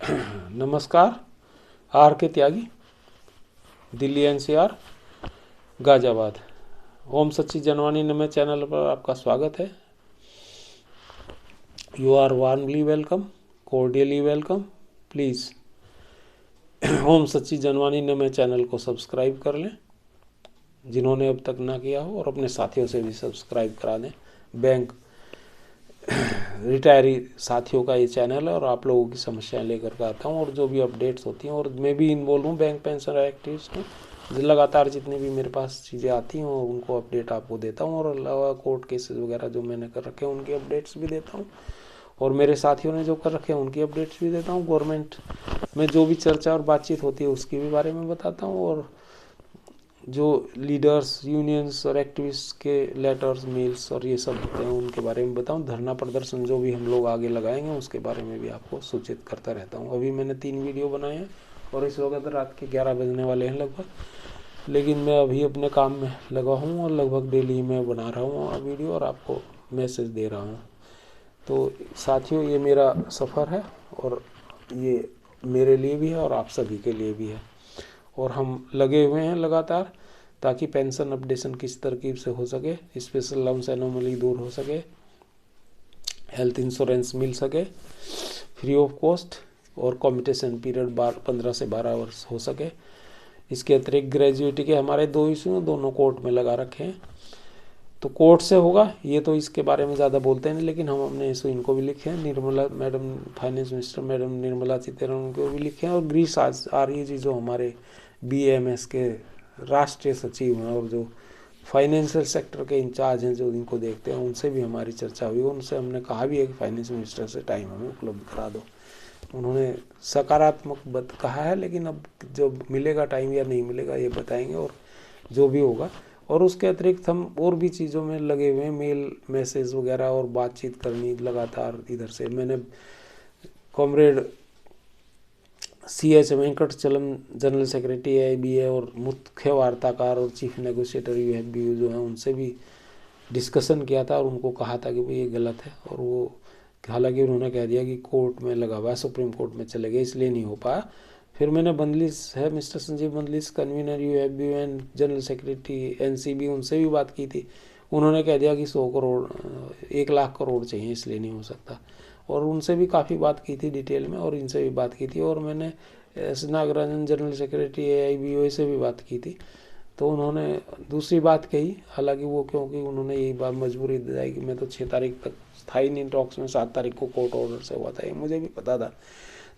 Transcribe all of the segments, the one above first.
नमस्कार। R K Tyagi, Delhi NCR, Ghaziabad. Om Sachchi Janvani नमे channel पर आपका स्वागत है। You are warmly welcome, cordially welcome. Please Om Sachchi Janvani नमे चैनल को सब्सक्राइब कर लें जिन्होंने अब तक ना किया हो, और अपने साथियों से भी सब्सक्राइब करा दें। बैंक रिटायरी साथियों का ये चैनल है और आप लोगों की समस्याएं लेकर के आता हूँ और जो भी अपडेट्स होती हैं, और मैं भी इन्वॉल्व हूँ बैंक पेंशन एक्टिविस्ट में। लगातार जितनी भी मेरे पास चीज़ें आती हैं और उनको अपडेट आपको देता हूँ, और अलावा कोर्ट केसेस वगैरह जो मैंने कर रखे हैं उनकी अपडेट्स भी देता हूँ, और मेरे साथियों ने जो कर रखे हैं उनकी अपडेट्स भी देता हूँ। गवर्नमेंट में जो भी चर्चा और बातचीत होती है उसके भी बारे में बताता हूँ, और जो लीडर्स, यूनियंस और एक्टिविस्ट के लेटर्स, मेल्स और ये सब होते हैं उनके बारे में बताऊं। धरना प्रदर्शन जो भी हम लोग आगे लगाएंगे उसके बारे में भी आपको सूचित करता रहता हूं। अभी मैंने 3 वीडियो बनाए हैं और इस वक्त रात के 11 बजने वाले हैं लगभग, लेकिन मैं अभी अपने काम में लगा हूँ और लगभग डेली मैं बना रहा हूँ वीडियो और आपको मैसेज दे रहा हूँ। तो साथियों, ये मेरा सफ़र है और ये मेरे लिए भी है और आप सभी के लिए भी है, और हम लगे हुए हैं लगातार ताकि पेंशन अपडेशन किस तरकीब से हो सके, स्पेशल लम्स एनोमली दूर हो सके, हेल्थ इंश्योरेंस मिल सके फ्री ऑफ कॉस्ट, और कॉम्पिटिशन पीरियड 15 से 12 वर्ष हो सके। इसके अतिरिक्त ग्रेजुएटी के हमारे 2 इशू दोनों कोर्ट में लगा रखे हैं, तो कोर्ट से होगा ये तो इसके बारे में ज़्यादा बोलते हैं, लेकिन हम अपने इशू इनको भी लिखे हैं। Nirmala madam, finance minister madam Nirmala Sitharaman उनको भी लिखे हैं, और ग्रीस आर्य जी जो हमारे BAMS के राष्ट्रीय सचिव हैं और जो फाइनेंशियल सेक्टर के इंचार्ज हैं जो इनको देखते हैं, उनसे भी हमारी चर्चा हुई। उनसे हमने कहा भी है कि फाइनेंस मिनिस्टर से टाइम हमें उपलब्ध करा दो। उन्होंने सकारात्मक कहा है, लेकिन अब जब मिलेगा टाइम या नहीं मिलेगा ये बताएंगे, और जो भी होगा। और उसके अतिरिक्त हम और भी चीज़ों में लगे हुए हैं, मेल मैसेज वगैरह और बातचीत करनी लगातार। इधर से मैंने comrade CH Venkatachalam general secretary AIBA और मुख्य वार्ताकार और चीफ नेगोशिएटर UFBU जो हैं उनसे भी डिस्कशन किया था, और उनको कहा था कि भाई ये गलत है, और वो हालांकि उन्होंने कह दिया कि कोर्ट में लगा हुआ है, सुप्रीम कोर्ट में चले गए, इसलिए नहीं हो पाया। फिर मैंने बंदलिस है mister Sanjeev Bandlish, convenor UFBU and general secretary NCB, उनसे भी बात की थी। उन्होंने कह दिया कि 100 करोड़ 1 लाख करोड़ चाहिए, इसलिए नहीं हो सकता। और उनसे भी काफ़ी बात की थी डिटेल में, और इनसे भी बात की थी, और मैंने S Nagarajan general secretary AIBA से भी बात की थी। तो उन्होंने दूसरी बात कही, हालांकि वो क्योंकि उन्होंने यही बात मजबूरी दिलाई कि मैं तो 6 तारीख तक था ही नहीं टॉक्स में, 7 तारीख को कोर्ट ऑर्डर से हुआ था, ये मुझे भी पता था।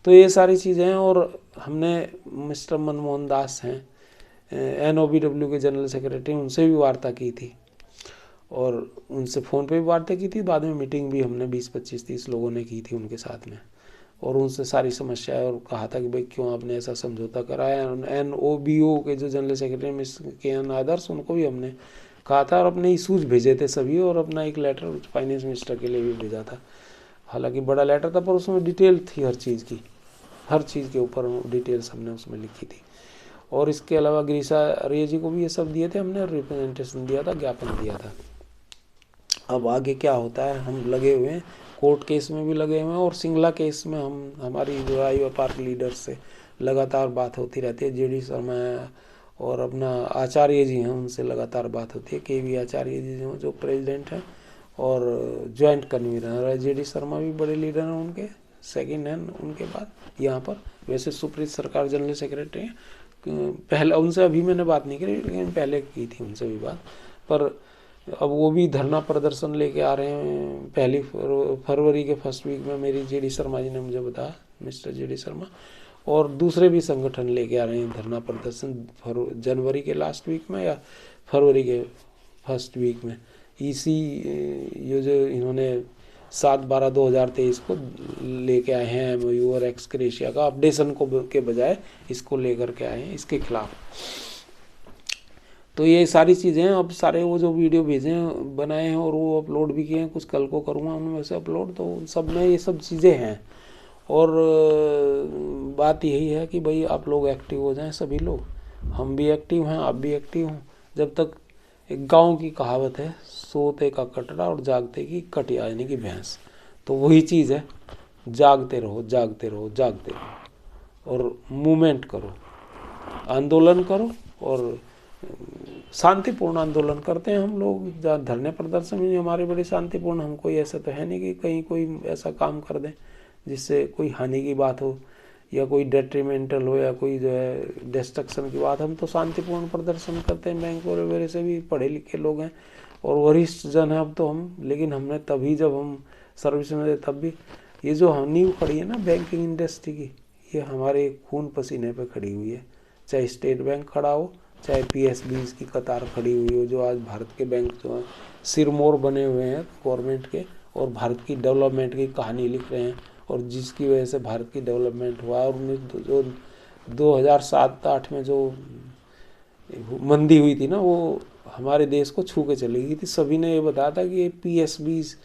तो ये सारी चीज़ें हैं, और हमने मिस्टर मनमोहन दास हैं NOBW के जनरल सेक्रेटरी, उनसे भी वार्ता की थी, और उनसे फ़ोन पे भी वार्ता की थी। बाद में मीटिंग भी हमने 20, 25, 30 लोगों ने की थी उनके साथ में, और उनसे सारी समस्याएं, और कहा था कि भाई क्यों आपने ऐसा समझौता कराया। NOBO के जो जनरल सेक्रेटरी मिस्टर KN आदर्श, उनको भी हमने कहा था, और अपने इशूज़ भेजे थे सभी, और अपना एक लेटर फाइनेंस मिनिस्टर के लिए भी भेजा था। हालांकि बड़ा लेटर था, पर उसमें डिटेल थी हर चीज़ की, हर चीज़ के ऊपर डिटेल्स हमने उसमें लिखी थी। और इसके अलावा गिरीशा आर्य जी को भी ये सब दिए थे हमने, रिप्रेजेंटेशन दिया था, ज्ञापन दिया था। अब आगे क्या होता है, हम लगे हुए हैं, कोर्ट केस में भी लगे हुए हैं, और सिंगला केस में हमारी जो आईवा पार्क लीडर्स से लगातार बात होती रहती है। JD शर्मा और अपना आचार्य जी हैं, उनसे लगातार बात होती है। KV आचार्य जी जो प्रेसिडेंट हैं और ज्वाइंट कन्वीनर है। JD शर्मा भी बड़े लीडर हैं उनके, सेकेंड हैं उनके बाद यहाँ पर। वैसे सुप्रीत सरकार जनरल सेक्रेटरी हैं। पहले उनसे अभी मैंने बात नहीं करी, लेकिन पहले की थी उनसे भी बात। पर अब वो भी धरना प्रदर्शन लेके आ रहे हैं 1 फरवरी के फर्स्ट वीक में, मेरी JD शर्मा जी ने मुझे बताया, मिस्टर JD शर्मा। और दूसरे भी संगठन लेके आ रहे हैं धरना प्रदर्शन जनवरी के लास्ट वीक में या फरवरी के फर्स्ट वीक में। ये जो इन्होंने 7/12/2023 को लेके आए हैं MOU और एक्स ग्रेशिया का अपडेशन को के बजाय इसको लेकर के आए हैं, इसके खिलाफ। तो ये सारी चीज़ें हैं। अब सारे वो जो वीडियो भेजे हैं, बनाए हैं, और वो अपलोड भी किए हैं, कुछ कल को करूँगा उनमें से अपलोड। तो सब में ये सब चीज़ें हैं, और बात यही है कि भाई आप लोग एक्टिव हो जाएं, सभी लोग। हम भी एक्टिव हैं, आप भी एक्टिव हों। जब तक, एक गांव की कहावत है, सोते का कटरा और जागते की कटिया, यानी कि भैंस। तो वही चीज़ है, जागते रहो, जागते रहो, जागते रहो और मूवमेंट करो, आंदोलन करो। और शांतिपूर्ण आंदोलन करते हैं हम लोग, जहाँ धरने प्रदर्शन भी हमारे बड़े शांतिपूर्ण, हम कोई ऐसा तो है नहीं कि कहीं कोई ऐसा काम कर दें जिससे कोई हानि की बात हो या कोई डेट्रीमेंटल हो या कोई जो है डिस्ट्रक्शन की बात। हम तो शांतिपूर्ण प्रदर्शन करते हैं, बैंक वगैरह से भी पढ़े लिखे लोग हैं और वरिष्ठ जन हैं अब तो हम। लेकिन हमने तभी जब हम सर्विस में थे तब भी ये जो नींव खड़ी है ना बैंकिंग इंडस्ट्री की, ये हमारे खून पसीने पे खड़ी हुई है। चाहे स्टेट बैंक खड़ा हो, चाहे PSBs की कतार खड़ी हुई हो, जो आज भारत के बैंक जो हैं सिरमौर बने हुए हैं गवर्नमेंट के और भारत की डेवलपमेंट की कहानी लिख रहे हैं और जिसकी वजह से भारत की डेवलपमेंट हुआ। और जो 2007-8 में जो मंदी हुई थी ना, वो हमारे देश को छू के चली गई थी। सभी ने ये बताया था कि ये PSBs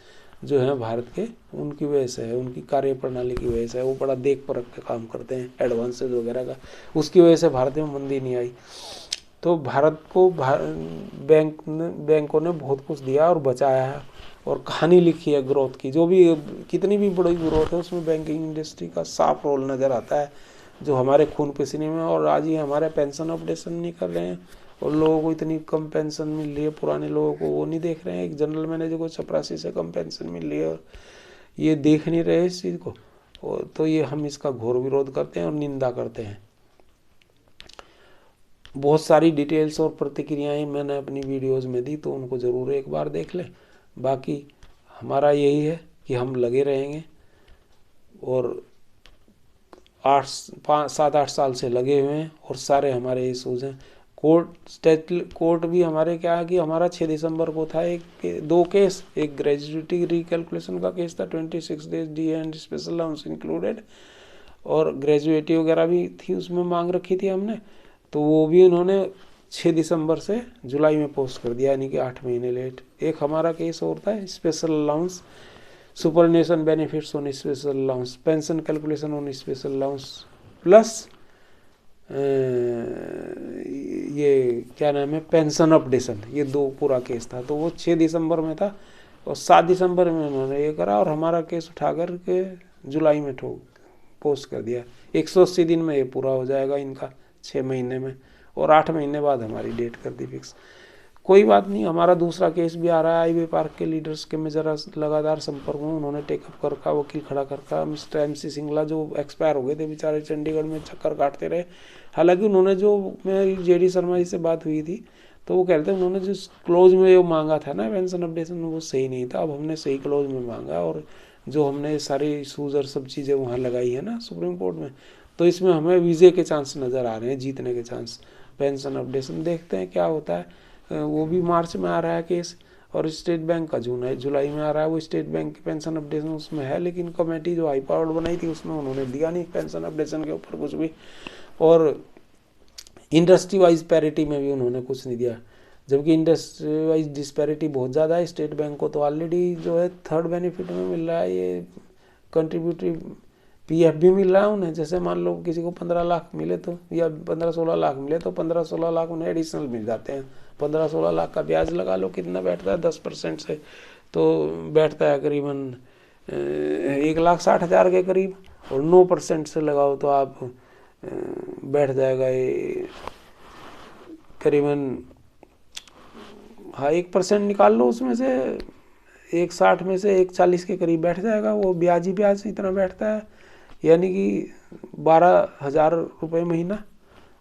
जो हैं भारत के, उनकी वजह से है, उनकी कार्य प्रणाली की वजह से है। वो बड़ा देख परख के काम करते हैं, एडवांसेज वगैरह का, उसकी वजह से भारत में मंदी नहीं आई। तो भारत को बैंकों ने बहुत कुछ दिया और बचाया है और कहानी लिखी है ग्रोथ की। जो भी कितनी भी बड़ी ग्रोथ है उसमें बैंकिंग इंडस्ट्री का साफ रोल नज़र आता है, जो हमारे खून पसीने में। और आज ये हमारे पेंशन अपडेशन नहीं कर रहे हैं और लोगों को इतनी कम पेंशन मिल रही है, पुराने लोगों को वो नहीं देख रहे हैं। एक जनरल मैनेजर को 84 से कम पेंशन मिल रही है और ये देख नहीं रहे इस चीज़ को। और तो ये हम इसका घोर विरोध करते हैं और निंदा करते हैं। बहुत सारी डिटेल्स और प्रतिक्रियाएं मैंने अपनी वीडियोस में दी, तो उनको ज़रूर एक बार देख लें। बाकी हमारा यही है कि हम लगे रहेंगे और 7-8 साल से लगे हुए हैं और सारे हमारे इशूज़ हैं। कोर्ट भी हमारे क्या है कि हमारा 6 दिसंबर को था दो केस। एक ग्रेजुएटी रिकैलकुलेशन का केस था, 26 days D and special allowance included, और ग्रेजुएटी वगैरह भी थी, उसमें मांग रखी थी हमने। तो वो भी उन्होंने 6 दिसंबर से जुलाई में पोस्ट कर दिया, यानी कि 8 महीने लेट। एक हमारा केस और था, special allowance, सुपरनेशन benefits on special allowance, pension calculation on special allowance, plus ये क्या नाम है, पेंशन अपडेशन, ये 2 पूरा केस था। तो वो 6 दिसंबर में था और 7 दिसंबर में उन्होंने ये करा और हमारा केस उठा कर के जुलाई में पोस्ट कर दिया। 180 दिन में ये पूरा हो जाएगा इनका, 6 महीने में, और 8 महीने बाद हमारी डेट कर दी फिक्स। कोई बात नहीं, हमारा दूसरा केस भी आ रहा है। IB पार्क के लीडर्स के मैं ज़रा लगातार संपर्क में, उन्होंने टेकअप कर रखा, वकील खड़ा कर रखा। मिस्टर MC सिंगला जो एक्सपायर हो गए थे बेचारे, चंडीगढ़ में चक्कर काटते रहे। हालांकि उन्होंने जो, मेरी JD शर्मा जी से बात हुई थी तो वो कह रहे थे उन्होंने जो क्लोज में जो मांगा था ना पेंशन अपडेशन, वो सही नहीं था। अब हमने सही क्लोज में मांगा और जो हमने सारी इशूज़ और सब चीज़ें वहाँ लगाई है ना सुप्रीम कोर्ट में, तो इसमें हमें वीज़े के चांस नज़र आ रहे हैं, जीतने के चांस। पेंशन अपडेशन देखते हैं क्या होता है। वो भी मार्च में आ रहा है केस, और स्टेट बैंक का जुलाई में आ रहा है। वो स्टेट बैंक की पेंशन अपडेशन उसमें है, लेकिन कमेटी जो हाई पावर्ड बनाई थी उसमें उन्होंने दिया नहीं पेंशन अपडेशन के ऊपर कुछ भी, और इंडस्ट्री वाइज पैरिटी में भी उन्होंने कुछ नहीं दिया। जबकि इंडस्ट्री वाइज डिस्पैरिटी बहुत ज़्यादा है। स्टेट बैंक को तो ऑलरेडी जो है 3rd बेनिफिट में मिल रहा है, ये कंट्रीब्यूटरी PF भी मिल रहा है उन्हें। जैसे मान लो किसी को 15 लाख मिले तो, या 15-16 लाख मिले तो 15-16 लाख उन्हें एडिशनल मिल जाते हैं। 15-16 लाख का ब्याज लगा लो, कितना बैठता है 10% से, तो बैठता है करीबन 1,60,000 के करीब, और 9% से लगाओ तो आप बैठ जाएगा ये करीबन, हाँ 1% निकाल लो उसमें से, 1,60 में से 1,40 के करीब बैठ जाएगा। वो ब्याज ही ब्याज इतना बैठता है, यानी कि 12,000 रुपये महीना,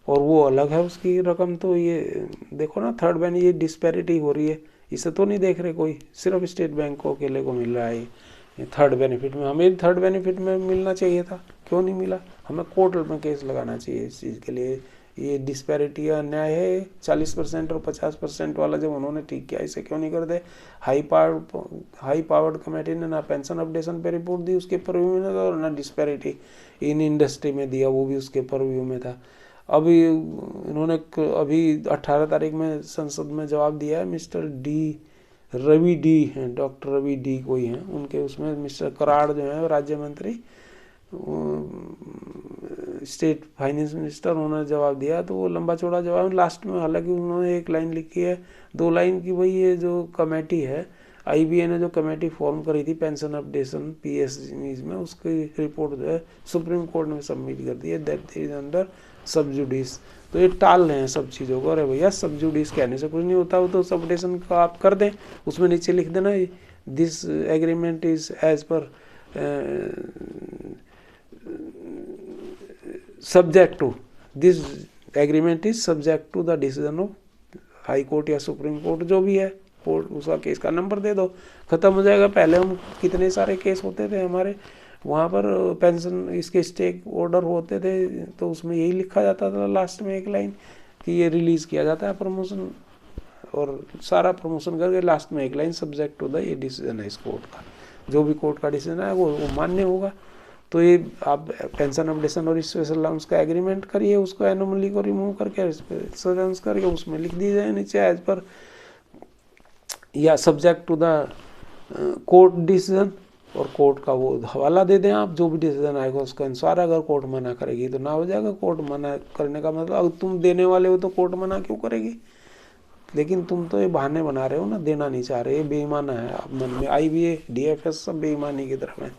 और वो अलग है उसकी रकम। तो ये देखो ना, 3rd बैंक ये डिस्पैरिटी हो रही है, इसे तो नहीं देख रहे कोई, सिर्फ स्टेट बैंक को अकेले को मिल रहा है ये 3rd बेनिफिट में। हमें 3rd बेनिफिट में मिलना चाहिए था, क्यों नहीं मिला? हमें कोर्ट में केस लगाना चाहिए इस चीज़ के लिए। ये डिस्पैरिटी अन्याय है। 40% और 50% वाला जब उन्होंने ठीक किया, इसे क्यों नहीं कर दे? हाई पावर्ड कमेटी ने ना पेंशन अपडेशन पे रिपोर्ट दी, उसके परव्यू में था, और ना डिस्पैरिटी इन इंडस्ट्री में दिया, वो भी उसके परव्यू में था। अभी इन्होंने अभी 18 तारीख में संसद में जवाब दिया है। मिस्टर रवि डी हैं, डॉक्टर रवि डी कोई हैं, उनके उसमें मिस्टर कराड़ जो है राज्य मंत्री, स्टेट फाइनेंस मिनिस्टर, उन्होंने जवाब दिया। तो वो लंबा चौड़ा जवाब, लास्ट में हालांकि उन्होंने एक लाइन लिखी है, 2 लाइन की, भाई ये जो कमेटी है IBA ने जो कमेटी फॉर्म करी थी पेंशन अपडेशन PSGs में, उसकी रिपोर्ट जो है सुप्रीम कोर्ट में सबमिट कर दी है, दैट इज अंडर सब जुडिस। तो ये टाल रहे हैं सब चीज़ों को। अरे भैया सब जुडिस कहने से कुछ नहीं होता, वो तो अपडेशन का आप कर दें, उसमें नीचे लिख देना this agreement is as per subject to, this agreement is subject to the decision of high court या सुप्रीम कोर्ट, जो भी है कोर्ट, उसका केस का नंबर दे दो, खत्म हो जाएगा। पहले हम कितने सारे केस होते थे हमारे वहाँ पर पेंशन इसके स्टे ऑर्डर होते थे, तो उसमें यही लिखा जाता था लास्ट में एक लाइन कि ये रिलीज़ किया जाता है प्रमोशन, और सारा प्रमोशन करके लास्ट में एक लाइन सब्जेक्ट टू द ये डिसीजन है इस कोर्ट का, जो भी कोर्ट का डिसीजन है वो मान्य होगा। तो ये आप पेंशन अपडेशन और स्पेशल अलाउंस का एग्रीमेंट करिए, उसको एनोमली को रिमूव करके स्पेशल करके उसमें लिख दीजिए नीचे एज पर या subject to the court decision, और कोर्ट का वो हवाला दे दें आप, जो भी डिसीजन आएगा उसका अनुसार। अगर कोर्ट मना करेगी तो ना हो जाएगा। कोर्ट मना करने का मतलब, अगर तुम देने वाले हो तो कोर्ट मना क्यों करेगी? लेकिन तुम तो ये बहाने बना रहे हो ना, देना नहीं चाह रहे, ये बेईमाना है आप मन में। IBA DFS सब बेईमानी की तरफ है।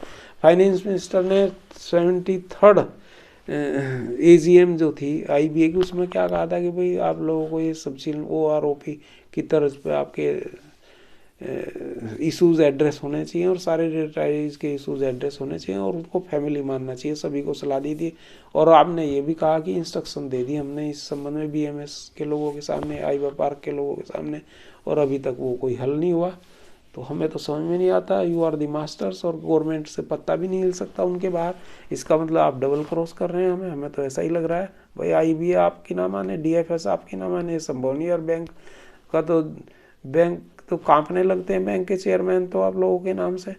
फाइनेंस मिनिस्टर ने 73rd AGM जो थी IBA की, उसमें क्या कहा था कि भाई आप लोगों को ये सब चीज OROP की तर्ज पे आपके इशूज़ एड्रेस होने चाहिए, और सारे रिटायरीज के इशूज़ एड्रेस होने चाहिए, और उनको फैमिली मानना चाहिए। सभी को सलाह दी थी, और आपने ये भी कहा कि इंस्ट्रक्शन दे दी हमने इस संबंध में BMS के लोगों के सामने, आईबा पार्क के लोगों के सामने, और अभी तक वो कोई हल नहीं हुआ। तो हमें तो समझ में नहीं आता, यू आर दी मास्टर्स, और गवर्नमेंट से पत्ता भी नहीं हिल सकता उनके बाहर। इसका मतलब आप डबल क्रॉस कर रहे हैं हमें तो ऐसा ही लग रहा है। भाई IBA आपकी ना माने, DFS आपकी ना माने, संभव नहीं। और बैंक का तो बैंक तो कांपने लगते हैं, बैंक के चेयरमैन तो आप लोगों के नाम से,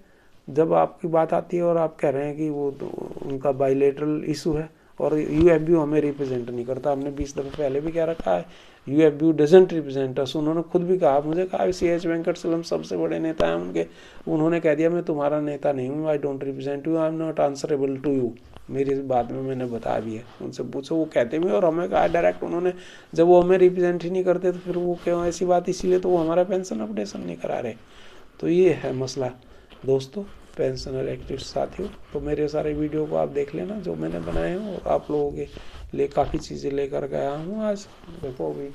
जब आपकी बात आती है और आप कह रहे हैं कि वो तो उनका बायलैटरल इशू है, और UFBU हमें रिप्रेजेंट नहीं करता। हमने 20 दिन पहले भी कह रखा है, UFBU डजंट रिप्रेजेंट अस। उन्होंने खुद भी कहा, मुझे कहा CH वेंकटचलम सबसे बड़े नेता हैं उनके, उन्होंने कह दिया मैं तुम्हारा नेता नहीं हूँ, I don't represent you, I am not answerable to you. मेरी इस बात में मैंने बता भी है, उनसे पूछो, वो कहते भी, और हमें कहा डायरेक्ट उन्होंने, जब वो हमें रिप्रेजेंट ही नहीं करते तो फिर वो क्यों ऐसी बात, इसीलिए तो वो हमारा पेंशन अपडेशन नहीं करा रहे। तो ये है मसला दोस्तों, पेंशनर एक्टिविस्ट साथियों। तो मेरे सारे वीडियो को आप देख लेना जो मैंने बनाए हैं, और आप लोगों के लिए काफ़ी चीज़ें लेकर गया हूँ आज। देखो अभी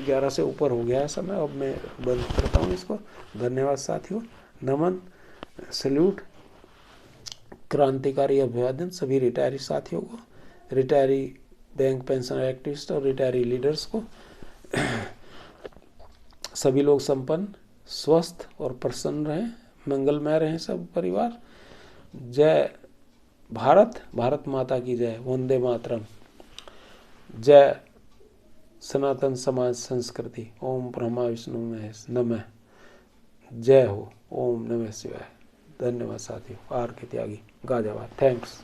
11 से ऊपर हो गया है समय, अब मैं बंद करता हूँ इसको। धन्यवाद साथियों, नमन, सल्यूट, क्रांतिकारी अभिवादन सभी रिटायरी साथियों को, रिटायरी बैंक पेंशनर एक्टिविस्ट और रिटायरी लीडर्स को। सभी लोग संपन्न, स्वस्थ और प्रसन्न रहें, मंगलमय रहें सब परिवार। जय भारत, भारत माता की जय, वंदे मातरम। जय सनातन समाज संस्कृति। ओम ब्रह्मा विष्णु महेश नमः। जय हो। ओम नमः शिवाय। धन्यवाद साथियों। Are K Tyagi Ghaziabad. Thanks.